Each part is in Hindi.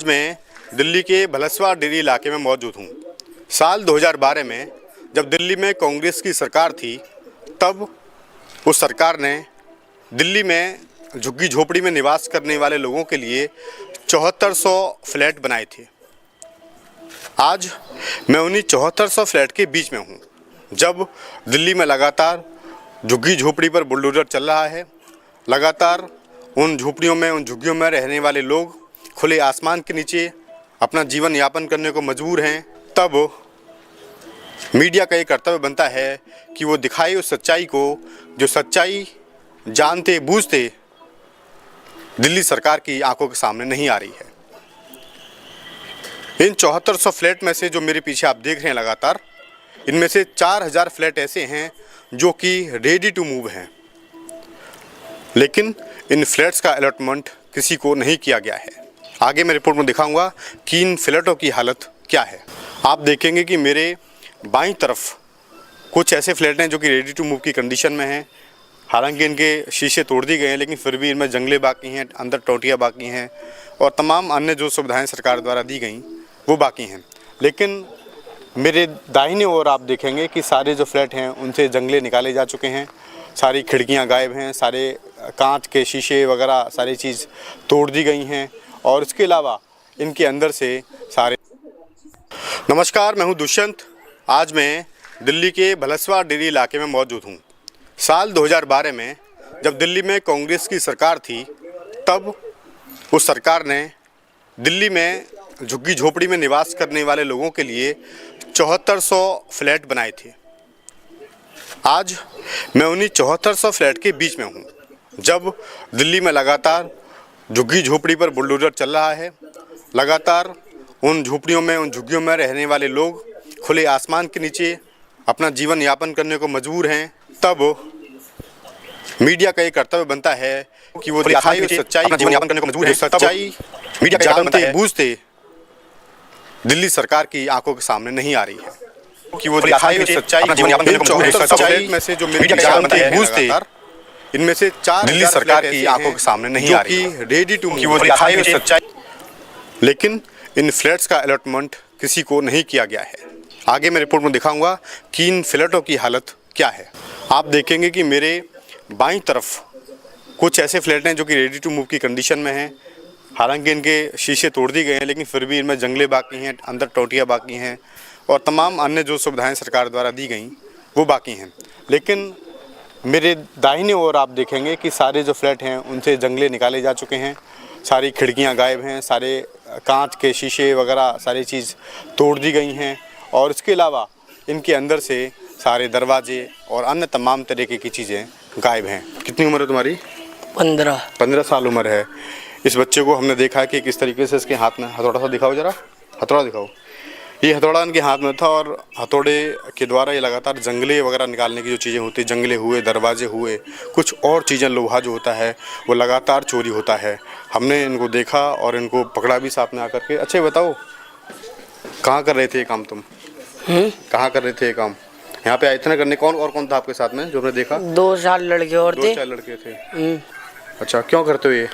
मैं दिल्ली के भलसवा डेरी इलाके में मौजूद हूँ। साल 2012 में जब दिल्ली में कांग्रेस की सरकार थी, तब उस सरकार ने दिल्ली में झुग्गी झोपड़ी में निवास करने वाले लोगों के लिए 7400 फ्लैट बनाए थे। आज मैं उन्हीं 7400 फ्लैट के बीच में हूँ, जब दिल्ली में लगातार झुग्गी झोपड़ी पर बुलडोजर चल रहा है। लगातार उन झोपड़ियों में, उन झुग्गियों में रहने वाले लोग खुले आसमान के नीचे अपना जीवन यापन करने को मजबूर हैं। तब मीडिया का ये कर्तव्य बनता है कि वो दिखाए उस सच्चाई को, जो सच्चाई जानते बूझते दिल्ली सरकार की आंखों के सामने नहीं आ रही है। इन 7400 फ्लैट में से जो मेरे पीछे आप देख रहे हैं लगातार, इनमें से 4000 फ्लैट ऐसे हैं जो कि रेडी टू मूव हैं, लेकिन इन फ्लैट्स का अलॉटमेंट किसी को नहीं किया गया है। आगे मैं रिपोर्ट में दिखाऊंगा कि इन फ्लैटों की हालत क्या है। आप देखेंगे कि मेरे बाईं तरफ कुछ ऐसे फ्लैट हैं जो कि रेडी टू मूव की कंडीशन में हैं। हालांकि इनके शीशे तोड़ दिए गए हैं, लेकिन फिर भी इनमें जंगले बाकी हैं, अंदर टोटियाँ बाकी हैं और तमाम अन्य जो सुविधाएं सरकार द्वारा दी गई वो बाकी हैं। लेकिन मेरे दाहिने ओर आप देखेंगे कि सारे जो फ्लैट हैं उनसे जंगले निकाले जा चुके हैं, सारी खिड़कियां गायब हैं, सारे कांच के शीशे वगैरह सारी चीज़ तोड़ दी गई हैं और इसके अलावा इनके अंदर से सारे। नमस्कार, मैं हूं दुष्यंत। आज मैं दिल्ली के भलसवा डेरी इलाके में मौजूद हूं। साल 2012 में जब दिल्ली में कांग्रेस की सरकार थी, तब उस सरकार ने दिल्ली में झुग्गी झोपड़ी में निवास करने वाले लोगों के लिए 7400 फ्लैट बनाए थे। आज मैं उन्हीं 7400 फ्लैट के बीच में हूँ, जब दिल्ली में लगातार झुग्गी झोपड़ी पर बुलडोजर चल रहा है। लगातार उन झोपड़ियों में, उन झुग्गियों में रहने वाले लोग खुले आसमान के नीचे अपना जीवन यापन करने को मजबूर हैं। तब मीडिया का ये कर्तव्य बनता है कि वो दिखाए उस सच्चाई को, जीवन यापन करने को मजबूर है। सच्चाई मीडिया जानते बूझते दिल्ली सरकार की आंखों के सामने नहीं आ रही है कि वो दिखाए उस सच्चाई को, जीवन यापन करने को मजबूर है। फ्लैट में से जो मीडिया जानते बूझते इनमें से 4 दिल्ली सरकार की आंखों के सामने नहीं आ रही है, रेडी टू मूव, वो दिखाए उस सच्चाई। लेकिन इन फ्लैट्स का अलॉटमेंट किसी को नहीं किया गया है। आगे मैं रिपोर्ट में दिखाऊंगा कि इन फ्लैटों की हालत क्या है। आप देखेंगे कि मेरे बाईं तरफ कुछ ऐसे फ्लैट हैं जो कि रेडी टू मूव की कंडीशन में हैं। हालांकि इनके शीशे तोड़ दिए गए हैं, लेकिन फिर भी इनमें जंगले बाकी हैं, अंदर टोटियाँ बाकी हैं और तमाम अन्य जो सुविधाएं सरकार द्वारा दी गई वो बाकी हैं। लेकिन मेरे दाहिने ओर आप देखेंगे कि सारे जो फ्लैट हैं उनसे जंगले निकाले जा चुके हैं, सारी खिड़कियां गायब हैं, सारे कांच के शीशे वगैरह सारी चीज़ तोड़ दी गई हैं और इसके अलावा इनके अंदर से सारे दरवाजे और अन्य तमाम तरीके की चीज़ें गायब हैं। कितनी उम्र है तुम्हारी? 15 साल उम्र है। इस बच्चे को हमने देखा कि किस तरीके से इसके हाथ में हथौड़ा सा दिखाओ, ज़रा हथौड़ा दिखाओ। ये हथौड़ा इनके हाथ में था और हथौड़े के द्वारा ये लगातार जंगले वगैरह निकालने की जो चीज़ें होती हैं, जंगले हुए, दरवाजे हुए, कुछ और चीज़ें, लोहा जो होता है वो लगातार चोरी होता है। हमने इनको देखा और इनको पकड़ा भी साथ में आकर के। अच्छा बताओ, कहाँ कर रहे थे ये काम तुम? कहाँ कर रहे थे ये काम? यहाँ पे आए थे ना करने? कौन था आपके साथ में जो हमने देखा? 2-4 लड़के और थे। 2-4 लड़के थे। अच्छा, क्यों करते हो ये?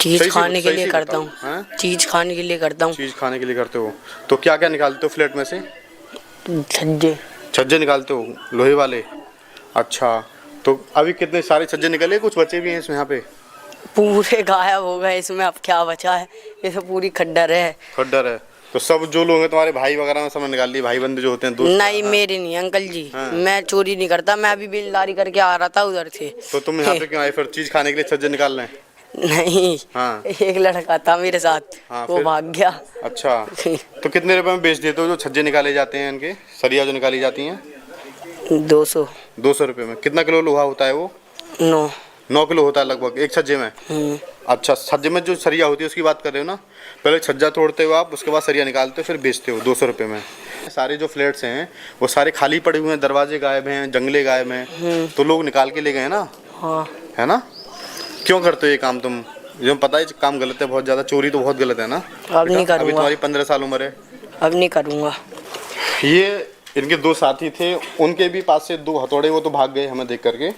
चीज खाने के लिए करता हूँ। चीज खाने के लिए करता हूँ। चीज खाने के लिए करते हो? तो क्या क्या निकालते हो फ्लैट में से? छज्जे निकालते हो, लोहे वाले? अच्छा, तो अभी कितने सारे छज्जे निकले? कुछ बचे भी हैं इसमें? यहाँ पे पूरे गायब हो गए। इसमें अब क्या बचा है? ये तो पूरी खड्डर है। तो सब जो लोग हैं तुम्हारे भाई वगैरह में सब निकाल लिए? भाई बंदे जो होते हैं, दोस्त? नहीं, मेरे नहीं अंकल जी। मैं चोरी नहीं करता। मैं अभी बिल्लारी करके आ रहा था उधर से। तो तुम यहाँ पे क्यों आए फिर? चीज खाने के लिए छज्जे निकाल रहे हैं? नहीं, एक लड़का था मेरे साथ, वो भाग गया। अच्छा, तो कितने रुपए में बेच देते हो जो छज्जे निकाले जाते हैं, इनके सरिया जो निकाली जाती हैं? 200 रुपए में। कितना किलो लोहा होता है वो? 9 किलो होता है लगभग एक छज्जे में। अच्छा, छज्जे में जो सरिया होती है उसकी बात कर रहे हो ना? पहले छज्जा तोड़ते हो आप, उसके बाद सरिया निकालते हो, फिर बेचते हो 200 रुपये में। सारे जो फ्लैट्स हैं वो सारे खाली पड़े हुए हैं, दरवाजे गायब हैं, जंगले गायब हैं, तो लोग निकाल के ले गए ना? हाँ। है ना? क्यों करते हो ये काम तुम? जो पता है काम गलत है, बहुत ज़्यादा चोरी तो बहुत गलत है ना? अब नहीं करूँगा। अभी तुम्हारी 15 साल उम्र है। अब नहीं करूँगा। ये इनके 2 साथी थे, उनके भी पास से 2 हथौड़े, वो तो भाग गए हमें देख करके,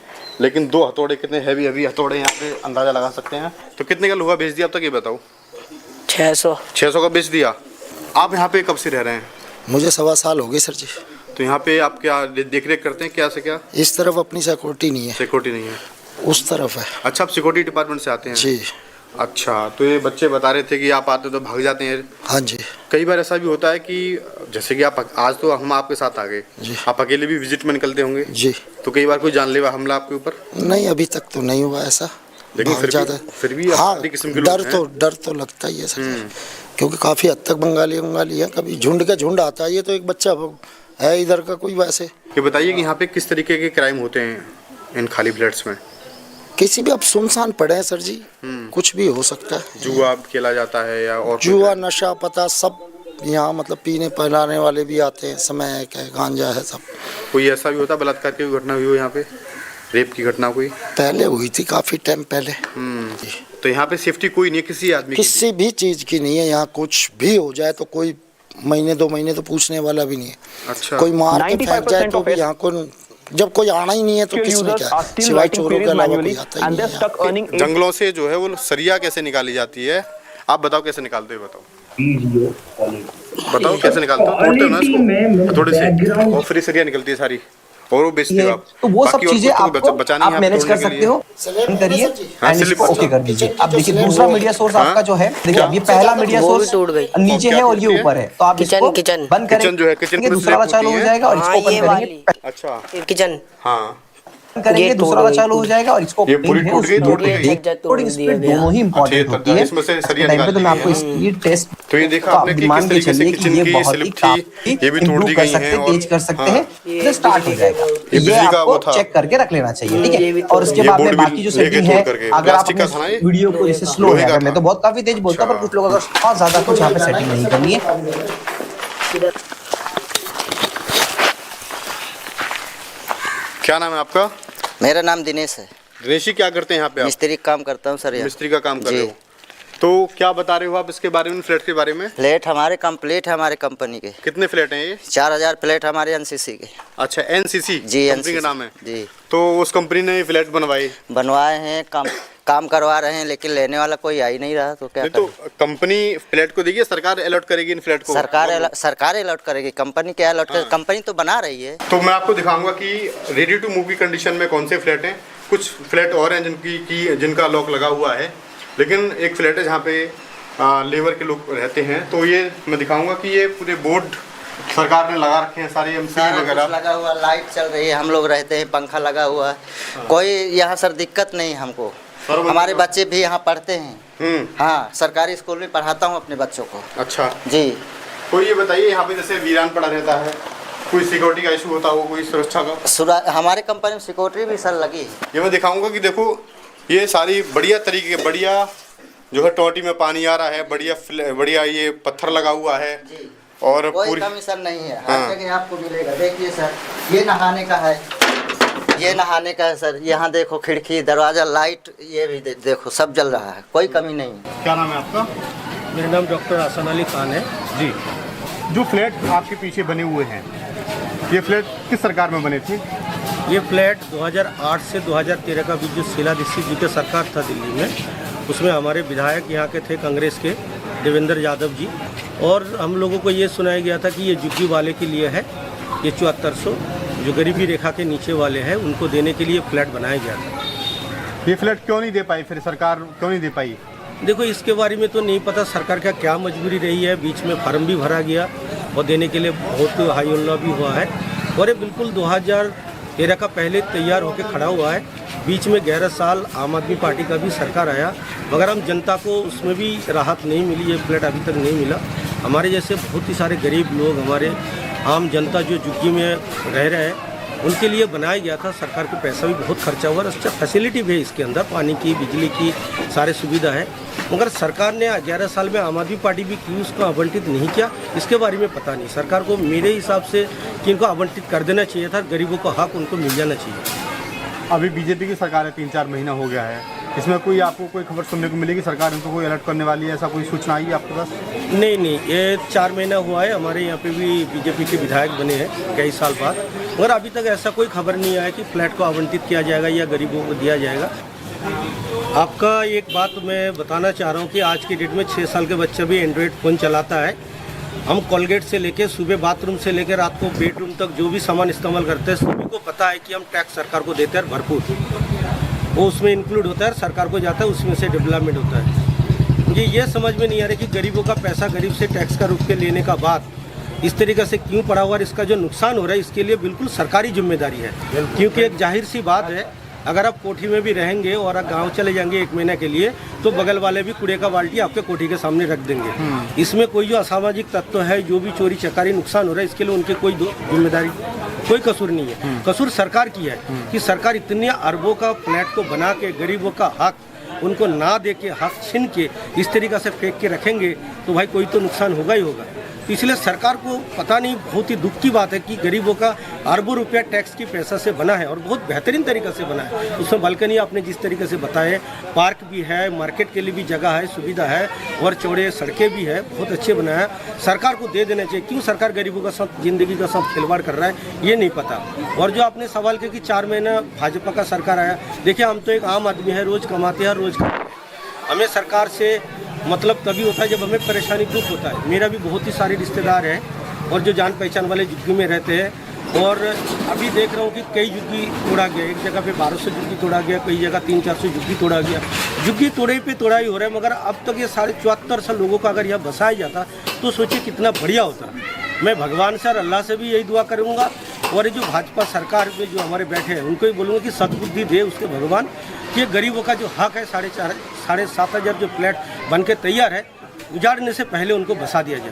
लेकिन 2 हथौड़े, कितने हैवी हैवी हथौड़े यहाँ पे अंदाज़ा लगा सकते हैं। तो कितने का लोहा भेज दिया अब तक ये बताओ? 600। 600 का बेच दिया। आप यहाँ पे कब से रह रहे हैं? मुझे 1.25 साल हो गए सर जी। तो यहाँ पे आप क्या देख रेख करते हैं, क्या से क्या? इस तरफ अपनी सिक्योरिटी नहीं है, सिक्योरिटी नहीं है। उस तरफ है। अच्छा, आप सिक्योरिटी डिपार्टमेंट से आते हैं? जी अच्छा, तो ये बच्चे बता रहे थे कि आप आते तो भाग जाते हैं। हाँ जी। कई बार ऐसा भी होता है कि जैसे कि आप आज तो हम आपके साथ आ गए, जी। आप अकेले भी विजिट में निकलते होंगे जी तो कई बार कोई जानलेवा हमला आपके ऊपर? नहीं, अभी तक तो नहीं हुआ ऐसा। लेकिन भाग फिर जाता भी, फिर भी हाँ, अपनी किस्म के लोग हैं। डर तो लगता ही है सर, क्योंकि काफ़ी हद तक बंगाली है। कभी झुंड का झुंड आता है, ये तो एक बच्चा है इधर का कोई वैसे। ये बताइए कि यहाँ पे किस तरीके के क्राइम होते हैं इन खाली फ्लैट्स में? किसी भी अब सुनसान पड़े हैं सर जी, कुछ भी हो सकता है। जुआ खेला जाता है या और जुआ, नशा पता सब यहाँ, मतलब पीने पिलाने वाले भी आते हैं, समय क्या गांजा है सब। कोई ऐसा भी होता है बलात्कार की घटना हुई हो यहाँ पे, रेप की घटना कोई? पहले हुई थी, काफ़ी टाइम पहले। तो यहाँ पे सेफ्टी कोई नहीं है किसी आदमी की? किसी भी चीज़ की नहीं है यहाँ, कुछ भी हो जाए तो कोई महीने 2 महीने तो पूछने वाला भी नहीं है। अच्छा, कोई मार के फेंक जाए तो भी यहाँ को, जब कोई आना ही नहीं है तो किसने क्या, सिवाय चोरों के अलावा कोई आता ही नहीं है। जंगलों से जो है वो सरिया कैसे निकाली जाती है, आप बताओ कैसे निकालते हो? बताओ कैसे निकालते हो? तोड़ते हो ना इसको थोड़े से और फिर सरिया निकलती है सारी और वो बेचते हो आप। तो वो सब बाकी और चीजें कुछ तो आपको बचानी आप है मैनेज कर तोड़ने के सकते लिए। हो, करिए हाँ, एंड इसको स्लिप ओके कर दीजिए। अब देखिए दूसरा मीडिया सोर्स आपका जो है, देखिए अब ये पहला मीडिया वो भी सोर्स टूट गई। नीचे है और ये ऊपर है, तो आप किचन- इसको किचन। बंद किचन करेंगे, जो है, किचन में दूसरा वाला स्लिप चालू होती हो है। जाएगा और हाँ, इसको ये ओपन करेंगे, वाली अच्छा, किचन हाँ, करेंगे ये दूसरा तोड़ वाला गई, चालू हो टूट जाएगा और इसको ये opening पूरी है, टूट गई, उसको टूट गई। देख- तोड़ और दिया स्पीड गया। दोनों ही इंपॉर्टेंट अच्छा, होती है। इसमें से सरिया टाइम पे तो मैं निकाली आपको है। स्पीड टेस्ट तो ये देखा तो आपने आप कि मान किस के तरीके से चलिए किचन कि ये की बहुत ही स्लिप थी, काफी ये भी तोड़ improve दी कर गई सकते हैं हैं, और तेज कर सकते हाँ, हैं, ये स्टार्ट हो जाएगा। ये ये बिजली का आपको वो था। चेक करके रख लेना चाहिए, ठीक ये भी है। और उसके ये बाद में बोर्ड भी बाकी जो लेके सेटिंग तोड़ है, करके। अगर आप प्लास्टिक का था ना ये? वीडियो को जैसे स्लो लोहे है, का अगर मैं था। तो बहुत काफी तेज बोलता हूं, पर कुछ लोग अगर बहुत ज्यादा कुछ यहाँ पे सेटिंग नहीं करनी है। क्या नाम है आपका? मेरा नाम दिनेश है। दिनेश जी, क्या करते हैं यहाँ पे आप? मिस्त्री का काम करता हूँ सर यहाँ। मिस्त्री का काम कर रहे जी। हो, तो क्या बता रहे हो आप इसके बारे में, फ्लैट के बारे में? फ्लैट हमारे कंप्लीट है, हमारे कंपनी के कितने फ्लैट हैं ये? 4000 फ्लैट हमारे एनसीसी के। अच्छा, एनसीसी जी, कंपनी का NCC नाम है? जी। तो उस कंपनी ने ये फ्लैट बनवाए बनवाए हैं, काम करवा रहे हैं, लेकिन लेने वाला कोई आ ही नहीं रहा, तो क्या नहीं, तो करें? कंपनी फ्लैट को देगी, सरकार अलॉट करेगी इन फ्लैट को? सरकार अलॉट करेगी, कंपनी क्या अलॉट करेगी? कंपनी तो बना रही है। तो मैं आपको दिखाऊंगा कि रेडी टू मूव की कंडीशन में कौन से फ्लैट हैं। कुछ फ्लैट और हैं जिनका लॉक लगा हुआ है, लेकिन एक फ्लैट है जहाँ पे लेबर के लोग रहते हैं। तो ये मैं दिखाऊंगा कि ये पूरे बोर्ड सरकार ने लगा रखे हैं, सारे एमसीबी सारा कुछ वगैरह। लगा हुआ, लाइट चल रही है, हम लोग रहते हैं, पंखा लगा हुआ है, कोई यहाँ सर दिक्कत नहीं हमको। हमारे बच्चे भी यहाँ पढ़ते हैं। हाँ, सरकारी स्कूल में पढ़ाता हूँ अपने बच्चों को। अच्छा जी। कोई ये बताइए, यहाँ पे जैसे वीरान पड़ा रहता है, कोई सिक्योरिटी का इशू होता हो, कोई सुरक्षा का? हमारे कंपनी में सिक्योरिटी भी सर लगी है। ये मैं दिखाऊंगा कि देखो ये सारी बढ़िया तरीके के, बढ़िया जो है टोटी में पानी आ रहा है, बढ़िया ये पत्थर लगा हुआ है और कोई पूरी कमी सर नहीं है, हाँ। हर जगह आपको मिलेगा। देखिए सर, ये नहाने का है, ये नहाने का है सर। यहाँ देखो, खिड़की, दरवाजा, लाइट, ये भी देखो सब जल रहा है, कोई कमी नहीं है। क्या नाम है आपका? मेरा नाम डॉक्टर हसन अली खान है जी। जो फ्लैट आपके पीछे बने हुए हैं, ये फ्लैट किस सरकार में बने थे? ये फ्लैट 2008 से 2013 का बीच जो शीला दीक्षित जी का सरकार था दिल्ली में, उसमें हमारे विधायक यहाँ के थे कांग्रेस के देवेंद्र यादव जी, और हम लोगों को ये सुनाया गया था कि ये झुग्गी वाले के लिए है, ये 7400 जो गरीबी रेखा के नीचे वाले हैं उनको देने के लिए फ्लैट बनाया गया था। ये फ्लैट क्यों नहीं दे पाई, फिर सरकार क्यों नहीं दे पाई? देखो, इसके बारे में तो नहीं पता सरकार का क्या मजबूरी रही है, बीच में फार्म भी भरा गया और देने के लिए बहुत हाई हल्ला भी हुआ है, और ये बिल्कुल 2013 का पहले तैयार होकर खड़ा हुआ है। बीच में 11 साल आम आदमी पार्टी का भी सरकार आया, मगर हम जनता को उसमें भी राहत नहीं मिली, ये फ्लैट अभी तक नहीं मिला। हमारे जैसे बहुत ही सारे गरीब लोग, हमारे आम जनता जो झुग्गी में रह रहे हैं, उनके लिए बनाया गया था। सरकार का पैसा भी बहुत खर्चा हुआ, अच्छा फैसिलिटी भी है इसके अंदर, पानी की, बिजली की सारे सुविधा है, मगर सरकार ने 11 साल में आम आदमी पार्टी भी क्यों उसको आवंटित नहीं किया, इसके बारे में पता नहीं। सरकार को मेरे हिसाब से कि इनको आवंटित कर देना चाहिए था, गरीबों का हक उनको मिल जाना चाहिए। अभी बीजेपी की सरकार है, 3-4 महीना हो गया है, इसमें कोई आपको कोई खबर सुनने को मिलेगी सरकार इनको कोई अलर्ट करने वाली है, ऐसा कोई सूचना आई है आपके पास? नहीं, ये 4 महीना हुआ है, हमारे यहाँ पे भी बीजेपी के विधायक बने हैं कई साल बाद, मगर अभी तक ऐसा कोई खबर नहीं आया कि फ्लैट को आवंटित किया जाएगा या गरीबों को दिया जाएगा। आपका एक बात मैं बताना चाह रहा हूँ कि आज की डेट में 6 साल के बच्चा भी एंड्रॉयड फ़ोन चलाता है। हम कोलगेट से लेके सुबह बाथरूम से लेकर रात को बेडरूम तक जो भी सामान इस्तेमाल करते हैं सभी को पता है कि हम टैक्स सरकार को देते हैं भरपूर, वो उसमें इंक्लूड होता है, सरकार को जाता है, उसमें से डेवलपमेंट होता है। मुझे ये समझ में नहीं आ रहा कि गरीबों का पैसा गरीब से टैक्स का रुक के लेने का बाद इस तरीके से क्यों पड़ा हुआ है। इसका जो नुकसान हो रहा है इसके लिए बिल्कुल सरकारी जिम्मेदारी है, क्योंकि एक जाहिर सी बात है, अगर आप कोठी में भी रहेंगे और आप गांव चले जाएंगे 1 महीने के लिए तो बगल वाले भी कूड़े का बाल्टी आपके कोठी के सामने रख देंगे। इसमें कोई जो असामाजिक तत्व है, जो भी चोरी चकारी नुकसान हो रहा है, इसके लिए उनकी कोई जिम्मेदारी, कोई कसूर नहीं है। कसूर सरकार की है कि सरकार इतने अरबों का फ्लैट को बना के गरीबों का हक उनको ना दे के, हक छीन के इस तरीक़े से फेंक के रखेंगे तो भाई कोई तो नुकसान होगा ही होगा। इसलिए सरकार को पता नहीं, बहुत ही दुख की बात है कि गरीबों का अरबों रुपया टैक्स की पैसा से बना है और बहुत बेहतरीन तरीके से बना है। उसमें बालकनी आपने जिस तरीके से बताए, पार्क भी है, मार्केट के लिए भी जगह है, सुविधा है और चौड़े सड़कें भी है, बहुत अच्छे बनाया है। सरकार को दे देना चाहिए। क्यों सरकार गरीबों का साथ ज़िंदगी का साथ खिलवाड़ कर रहा है ये नहीं पता। और जो आपने सवाल किया कि 4 महीना भाजपा का सरकार आया, देखिए हम तो एक आम आदमी है, रोज़ कमाते हैं, रोज़ खाते हैं। हमें सरकार से मतलब तभी होता है जब हमें परेशानी दुख होता है। मेरा भी बहुत ही सारे रिश्तेदार हैं और जो जान पहचान वाले झुग्गी में रहते हैं और अभी देख रहा हूँ कि कई झुग्गी तोड़ा गया। एक जगह पे 1200 झुग्गी तोड़ा गया, कई जगह 300-400 झुग्गी तोड़ा गया। झुग्गी तोड़े पे तोड़ा ही हो रहा है, मगर अब तक ये 74.5 साल लोगों का अगर यह बसाया जाता तो सोचिए कितना बढ़िया होता। मैं भगवान से और अल्लाह से भी यही दुआ करूँगा और ये जो भाजपा सरकार में जो हमारे बैठे हैं उनको भी बोलूँगा कि सद्बुद्धि दे उसके भगवान, कि गरीबों का जो हक है 7,500 जो फ्लैट बन के तैयार है, उजाड़ने से पहले उनको बसा दिया जाए।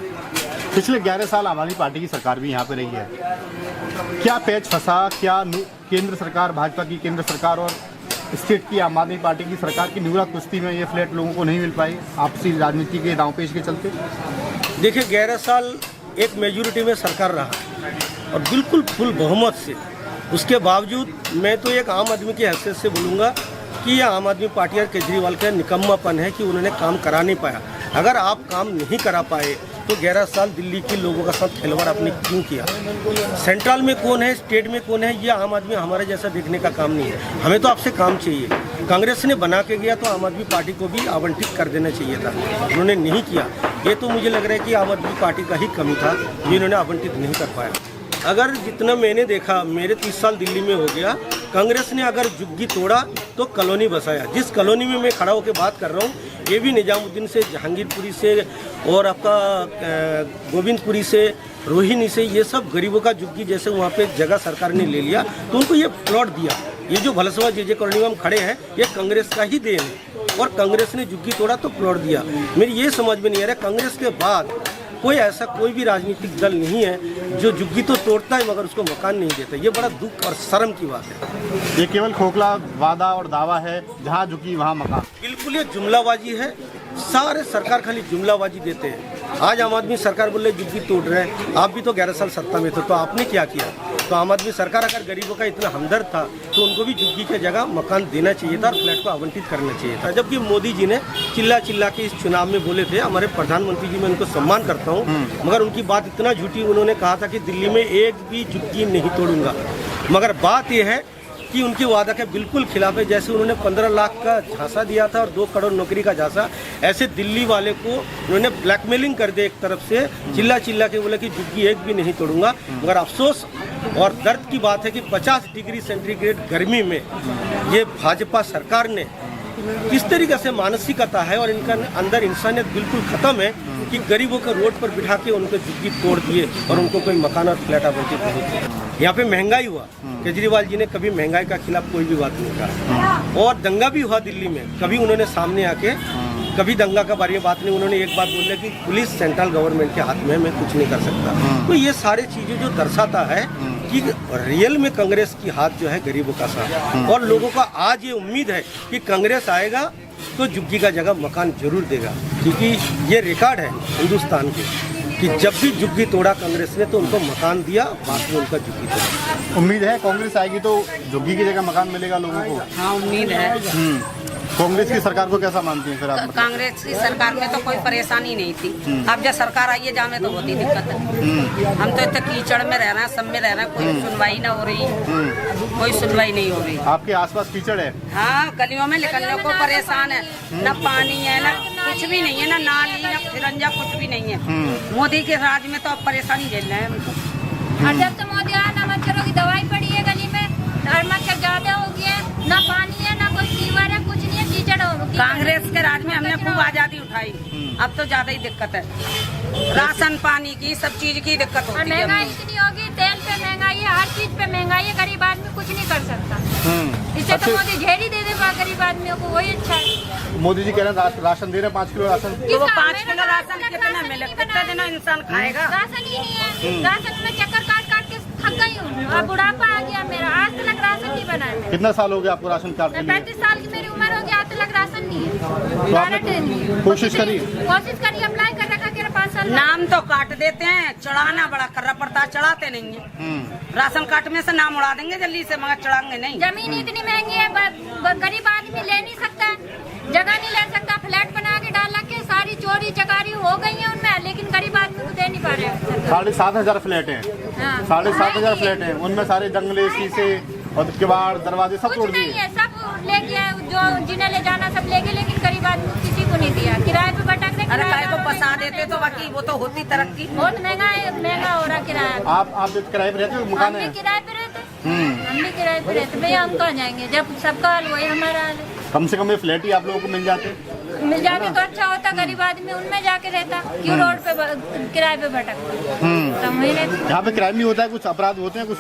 पिछले 11 साल आम आदमी पार्टी की सरकार भी यहाँ पे रही है, क्या पैच फंसा, क्या केंद्र सरकार, भाजपा की केंद्र सरकार और स्टेट की आम आदमी पार्टी की सरकार की नुरा कुश्ती में ये फ्लैट लोगों को नहीं मिल पाई आपसी राजनीति के दांवपेच के चलते? देखिए 11 साल एक मेजोरिटी में सरकार रहा और बिल्कुल फुल बहुमत से, उसके बावजूद मैं तो एक आम आदमी की हैसियत से बोलूँगा कि ये आम आदमी पार्टी और केजरीवाल का निकम्मापन है कि उन्होंने काम करा नहीं पाया। अगर आप काम नहीं करा पाए तो 11 साल दिल्ली के लोगों का साथ खिलवाड़ आपने क्यों किया? सेंट्रल में कौन है, स्टेट में कौन है, ये आम आदमी हमारे जैसा देखने का काम नहीं है। हमें तो आपसे काम चाहिए। कांग्रेस ने बना के गया तो आम आदमी पार्टी को भी आवंटित कर देना चाहिए था, उन्होंने नहीं किया। ये तो मुझे लग रहा है कि आम आदमी पार्टी का ही कमी था जो इन्होंने आवंटित नहीं कर पाया। अगर जितना मैंने देखा, मेरे 30 साल दिल्ली में हो गया, कांग्रेस ने अगर झुग्गी तोड़ा तो कॉलोनी बसाया। जिस कॉलोनी में मैं खड़ा होकर बात कर रहा हूँ, ये भी निजामुद्दीन से, जहांगीरपुरी से और आपका गोविंदपुरी से, रोहिणी से, ये सब गरीबों का झुग्गी जैसे वहाँ पे जगह सरकार ने ले लिया तो उनको ये प्लॉट दिया। ये जो भलसवा जे कॉलोनी में हम खड़े हैं ये कांग्रेस का ही देन है और कांग्रेस ने झुग्गी तोड़ा तो प्लॉट दिया। मेरी ये समझ में नहीं आ रहा, कांग्रेस के बाद कोई ऐसा कोई भी राजनीतिक दल नहीं है जो झुग्गी तो तोड़ता है मगर उसको मकान नहीं देता। ये बड़ा दुख और शर्म की बात है। ये केवल खोखला वादा और दावा है, जहाँ झुकी वहाँ मकान। बिल्कुल ये जुमलाबाजी है, सारे सरकार खाली जुमलाबाजी देते हैं। आज आम आदमी सरकार बोल रहे झुग्गी तोड़ रहे हैं, आप भी तो 11 साल सत्ता में थे तो आपने क्या किया? तो आम आदमी सरकार अगर गरीबों का इतना हमदर्द था तो उनको भी झुग्गी की जगह मकान देना चाहिए था और फ्लैट को आवंटित करना चाहिए था। जबकि मोदी जी ने चिल्ला चिल्ला के इस चुनाव में बोले थे, हमारे प्रधानमंत्री जी मैं उनको सम्मान करता हूँ, मगर उनकी बात इतना झूठी, उन्होंने कहा था कि दिल्ली में एक भी झुग्गी नहीं तोड़ूंगा। मगर बात यह है कि उनके वादा के बिल्कुल खिलाफ है। जैसे उन्होंने 15 लाख का झांसा दिया था और 2 करोड़ नौकरी का झांसा, ऐसे दिल्ली वाले को उन्होंने ब्लैकमेलिंग कर दिया। एक तरफ से चिल्ला चिल्ला के बोले कि झुग्गी एक भी नहीं तोड़ूंगा। मगर अफसोस और दर्द की बात है कि 50 डिग्री सेंटीग्रेड गर्मी में ये भाजपा सरकार ने किस तरीके से मानसिकता है और इनका अंदर इंसानियत बिल्कुल ख़त्म है कि गरीबों को रोड पर बिठा के उनको झुग्गी तोड़ दिए और उनको कोई मकान और फ्लैट आवंटित नहीं किया। यहाँ पे महंगाई हुआ, केजरीवाल जी ने कभी महंगाई का खिलाफ कोई भी बात नहीं कहा और दंगा भी हुआ दिल्ली में, कभी उन्होंने सामने आके कभी दंगा का बारे में बात नहीं। उन्होंने एक बात बोला कि पुलिस सेंट्रल गवर्नमेंट के हाथ में, मैं कुछ नहीं कर सकता। तो ये सारे चीज़ें जो दर्शाता है कि रियल में कांग्रेस की हाथ जो है गरीबों का साथ, और लोगों का आज ये उम्मीद है कि कांग्रेस आएगा तो झुग्गी का जगह मकान जरूर देगा, क्योंकि ये रिकॉर्ड है हिंदुस्तान के कि जब भी झुग्गी तोड़ा कांग्रेस ने तो उनको मकान दिया, बाद में उनका झुग्गी तोड़ा। उम्मीद है कांग्रेस आएगी तो झुग्गी की जगह मकान मिलेगा लोगों को? हाँ उम्मीद है। कांग्रेस की सरकार को कैसा मानती हैं फिर आप? कांग्रेस की सरकार में तो कोई परेशानी नहीं थी। अब जब सरकार आई है जामे तो होती दिक्कत है। हम तो इतने कीचड़ में रह रहे हैं, सब में रह रहे हैं, कोई सुनवाई ना हो रही, कोई सुनवाई नहीं हो रही। आपके आसपास कीचड़ है? हाँ, गलियों में निकलने को परेशान है, न पानी है, न कुछ भी नहीं है, न नाली, न फिरंजा, कुछ भी नहीं है। मोदी के राज में तो अब परेशानी झेल रहे हैं हम तो। और जब से मोदी आया ना मच्छरों की दवाई पड़ी है गली में, और मच्छर ज्यादा हो गया है, ना पानी है, ना कोई सीवर है, कुछ नहीं है, कीचड़ हो गई। कांग्रेस के राज में हमने खूब आजादी उठाई, अब तो ज्यादा ही दिक्कत है। राशन पानी की, सब चीज की दिक्कत और होती है। महंगाई इतनी होगी, तेल पे महंगाई है, हर चीज पे महंगाई है, गरीब आदमी कुछ नहीं कर सकता। इससे तो मोदी झेड़ी दे देगा गरीब आदमियों को, वही अच्छा है। मोदी जी कह रहे हैं राशन दे रहे हैं, 5 किलो राशन। तो वो 5 किलो राशन कितना मिले, कितना दिन इंसान खाएगा? राशन ही नहीं है, राशन में चक्कर काट काट के थक गई हूँ, अब बुढ़ापा आ गया मेरा, आज तक राशन नहीं बना है। कितना साल हो गया आपको राशन कार्ड के लिए? 35 साल की मेरी उम्र हो गई, आज तक राशन नहीं है। तो आपने कोशिश करी अप्लाई कर रखा कि 5 साल नाम तो काट देते हैं, चढ़ाना बड़ा करना पड़ता है, चढ़ाते नहीं है। राशन कार्ड में से नाम उड़ा देंगे जल्दी से, मगर चढ़ाएंगे नहीं। जमीन इतनी महंगी है, गरीब आदमी ले नहीं सकता, जगह नहीं ले सकता, फ्लैट बना के डाल के सारी चोरी चकारी हो गई है उनमें, लेकिन गरीब आदमी को दे नहीं पा रहे। 7,500 फ्लैट हैं। 7,500 फ्लैट हैं, उनमें सारे जंगले, शीशे और किवाड़, दरवाजे सब तोड़ दिए। सब ले गया, जो जिन्हें ले जाना सब ले गए, लेकिन गरीब आदमी को किसी को नहीं दिया। किराए पे भटक रहे, अरे किराए को बसा देते तो बाकी वो तो होती तरक्की। बहुत महंगा हो रहा किराया। आप किराए पे रहते हो? मकान है? किराए पे रहते, हम भी किराए पे रहते। भैया हम कहाँ जाएंगे, जब सबका हाल वही हमारा हाल है। कम से कम ये फ्लैट ही आप लोगों को मिल जाते तो अच्छा होता, गरीब आदमी उनमें जाके रहता, क्यों रोड पे किराए पे भटकता। यहाँ पे क्राइम भी होता है, कुछ अपराध होते हैं, कुछ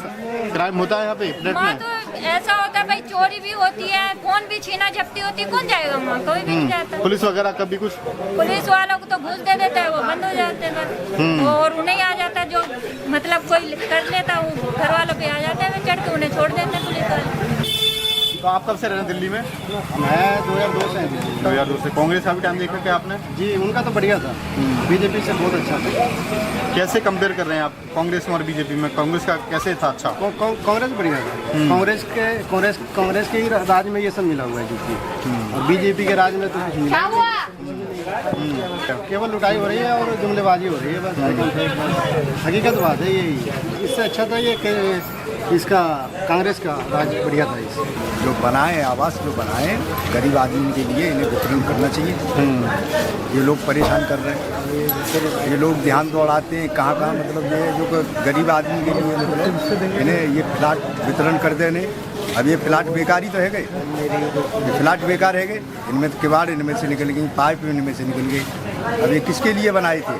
क्राइम होता है यहाँ पे फ्लैट में? तो ऐसा होता है भाई, चोरी भी होती है, फोन भी छीना झपटी होती है, कौन जाएगा वहाँ, कोई भी नहीं जाता। पुलिस वगैरह कभी कुछ? पुलिस वालों को तो घूस दे देता है, वो बंद हो जाते हैं बस। और उन्हें आ जाता है, जो मतलब कोई कर लेता, वो घर वालों पे आ जाते हैं, चढ़ के उन्हें छोड़ देते हैं पुलिस वाले। तो आप कब से रहना दिल्ली में? मैं 2002 से 2002 से। कांग्रेस का भी टाइम देखा क्या आपने? जी, उनका तो बढ़िया था, बीजेपी से बहुत अच्छा था। कैसे कंपेयर कर रहे हैं आप कांग्रेस में और बीजेपी में? कांग्रेस का कैसे था अच्छा? कांग्रेस बढ़िया था। कांग्रेस के ही राज में ये सब मिला हुआ है जो, और बीजेपी के राज में तो कुछ मिला केवल लुटाई हो रही है और जुमलेबाजी हो रही है, बस हकीकत बात है यही। इससे अच्छा था ये कि इसका कांग्रेस का राज बढ़िया था। इस जो बनाए आवास जो बनाए गरीब आदमी के लिए, इन्हें वितरण करना चाहिए। ये लोग परेशान कर रहे हैं, ये लोग ध्यान दौड़ाते हैं कहाँ कहाँ, मतलब ये जो गरीब आदमी के लिए मतलब इन्हें ये फ्लैट वितरण कर देने। अब ये फ्लैट बेकार ही तो है गए, ये फ्लैट बेकार है गए, इनमें तो किवाड़ इनमें से निकल गई, पाइप इनमें से निकल गई। अब ये किसके लिए बनाए थे?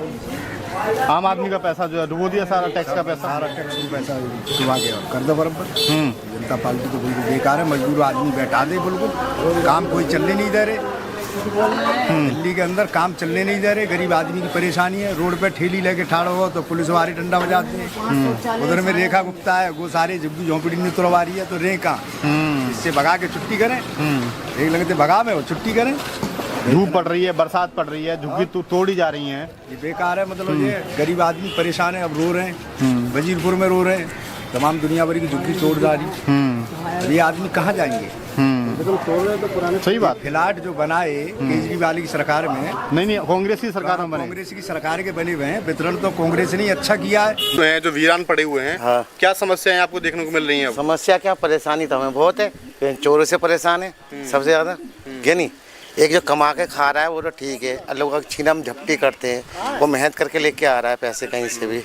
आम आदमी का पैसा जो है डुबो दिया, सारा टैक्स का पैसा, सारा टैक्स का पैसा डुबा गया, कर दो बराबर। जनता पार्टी तो बिल्कुल बेकार है, मजदूर आदमी बैठा दे, बिल्कुल काम कोई चलने नहीं दे रहे। दिल्ली के अंदर काम चलने नहीं दे रहे, गरीब आदमी की परेशानी है। रोड पे ठेली लेके ठाड़ा हो तो पुलिस वाले डंडा बजाते हैं। उधर में रेखा गुप्ता है, वो सारे झुग्गी झोंपड़ी नहीं तुड़वा रही है, तो रेखा इससे भगा के छुट्टी करें, एक लगते भगा में वो छुट्टी करें। धूप पड़ रही है, बरसात पड़ रही है, झुग्गी तोड़ी जा रही हैं, ये बेकार है। मतलब ये गरीब आदमी परेशान है, अब रो रहे हैं, वजीरपुर में रो रहे हैं, तमाम दुनिया भर की झुग्गी तोड़ जा रही। ये आदमी कहाँ जाएंगे? सही बात। फ्लैट जो बनाए केजरीवाल की सरकार में, नहीं कांग्रेस की सरकार में बने, कांग्रेस की सरकार के बने हुए हैं, वितरण तो कांग्रेस ने अच्छा किया है। जो वीरान पड़े हुए हैं, हाँ। क्या समस्याएं आपको देखने को मिल रही हैं? समस्या क्या, परेशानी तो हमें बहुत है, चोरों से परेशान है सबसे ज़्यादा, क्या नहीं। एक जो कमा के खा रहा है वो तो ठीक है, लोग छीनम झपटी करते हैं, वो मेहनत करके लेके आ रहा है पैसे कहीं से भी,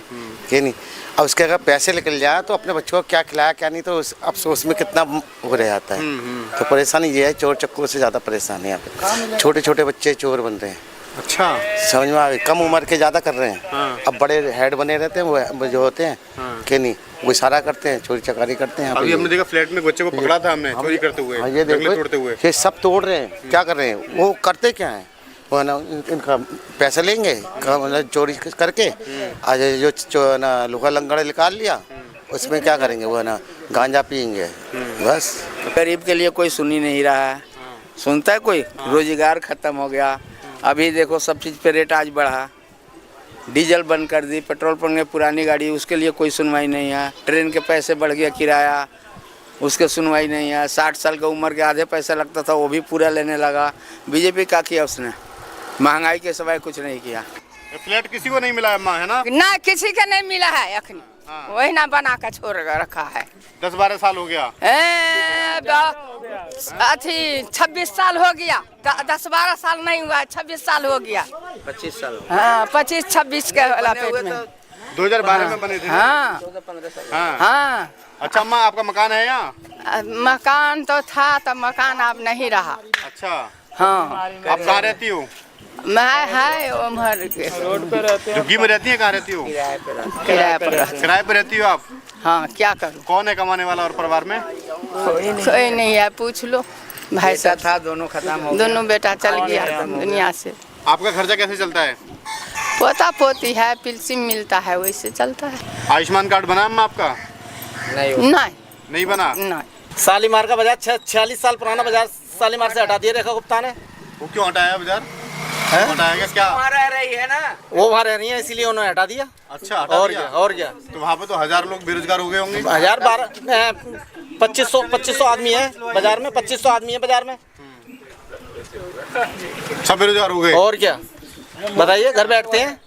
क्या नहीं। अब उसके अगर पैसे निकल जाए तो अपने बच्चों को क्या खिलाया क्या नहीं, तो अब उसमें कितना हो रह जाता है। तो परेशानी ये है, चोर चक्कों से ज़्यादा परेशानी है यहाँ पे। छोटे छोटे बच्चे चोर बन रहे हैं। अच्छा, समझ में आ गई, कम उम्र के ज़्यादा कर रहे हैं। अब बड़े हेड बने रहते हैं वो जो होते हैं, क्या नहीं, वो इशारा करते हैं, चोरी चकारी करते हैं। अभी हमने देखा फ्लैट में बच्चे को पकड़ा था हमने, चोरी करते हुए, ये देखो तोड़ते हुए। ये सब तोड़ रहे हैं, क्या कर रहे हैं, वो करते क्या है, वो है ना, इनका पैसे लेंगे मतलब चोरी करके, आज जो ना लोहा लंगड़ा निकाल लिया, उसमें क्या करेंगे, वो है ना गांजा पियेंगे बस। गरीब के लिए कोई सुन ही नहीं रहा है, सुनता है कोई? रोजगार खत्म हो गया। अभी देखो सब चीज़ पे रेट आज बढ़ा, डीजल बंद कर दी, पेट्रोल पंप में पुरानी गाड़ी उसके लिए कोई सुनवाई नहीं है, ट्रेन के पैसे बढ़ गया, किराया, उसके सुनवाई नहीं है। 60 साल की उम्र के आधे पैसा लगता था वो भी पूरा लेने लगा। बीजेपी क्या किया उसने? महंगाई के सिवाय कुछ नहीं किया। फ्लैट किसी को नहीं मिला है अम्मा, है ना? ना किसी का नहीं मिला है अखनी। वही ना बना कर छोड़ रखा है। 10-12 साल हो गया। अथी 26 साल हो गया। 10-12 साल नहीं हुआ, 26 साल हो गया। 25 साल। हाँ 25-26 के लपेट में 2012 में बने थे। हाँ 14-15 साल। हाँ। अच्छा अम्मा, आपका मकान है यहाँ? मकान तो था, तो मकान अब नहीं रहा। अच्छा हाँ। आप कहाँ रहती हो? मैं है उम्र के रोड पे रहते हैं। झुग्गी में रहती है? कहाँ रहती हो? किराए पर। किराए पे रहती हो आप? हाँ क्या करूँ। कौन है कमाने वाला और परिवार में? कोई नहीं है, पूछ लो। भाई बेटा था, दोनों खत्म हो गया। दोनों बेटा चल गया दुनिया से। आपका खर्चा कैसे चलता है? पोता पोती है, पेंशन मिलता है, वैसे चलता है। आयुष्मान कार्ड बना अम्मा आपका? नहीं बना। नहीं। शालीमार का बाजार 46 साल पुराना बाजार शालीमार से हटा दिया रेखा गुप्ता ने। वो क्यों हटाया बाजार? हटाया क्या? वहाँ रह रही है ना, वो वहाँ रह रही है इसीलिए उन्होंने हटा दिया। अच्छा हटा और दिया। क्या, और क्या। तो वहाँ पे तो 1000 लोग बेरोजगार हो गए होंगे। 2500 आदमी है बाजार में। 2500 आदमी है बाजार में, सब बेरोजगार हो गए। और क्या बताइए, घर बैठते हैं।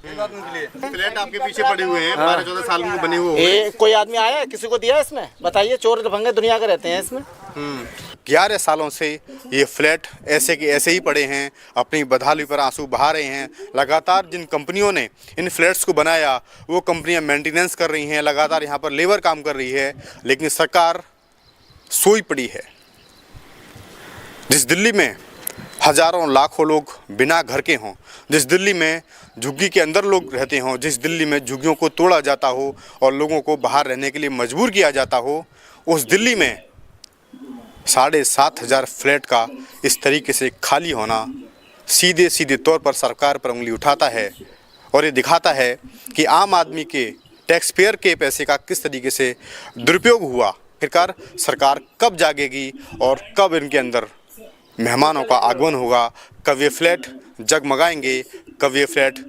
फ्लैट आपके पीछे पड़े हुए हैं, 12-14 साल में बने हुए। कोई आदमी आया है किसी को दिया इसमें? बताइए, चोर दफंगे दुनिया के रहते हैं इसमें। 11 सालों से ये फ्लैट ऐसे के ऐसे ही पड़े हैं, अपनी बदहाली पर आंसू बहा रहे हैं। लगातार जिन कंपनियों ने इन फ्लैट्स को बनाया वो कंपनियां मेंटेनेंस कर रही हैं, लगातार यहाँ पर लेबर काम कर रही है, लेकिन सरकार सोई पड़ी है। जिस दिल्ली में हजारों लाखों लोग बिना घर के हों, जिस दिल्ली में झुग्गी के अंदर लोग रहते हों, जिस दिल्ली में झुग्गियों को तोड़ा जाता हो और लोगों को बाहर रहने के लिए मजबूर किया जाता हो, उस दिल्ली में 7,500 फ्लैट का इस तरीके से खाली होना सीधे सीधे तौर पर सरकार पर उंगली उठाता है और ये दिखाता है कि आम आदमी के टैक्स पेयर के पैसे का किस तरीके से दुरुपयोग हुआ। आखिरकार सरकार कब जागेगी और कब इनके अंदर मेहमानों का आगमन होगा, कब ये फ्लैट जगमगाएंगे, कब ये फ्लैट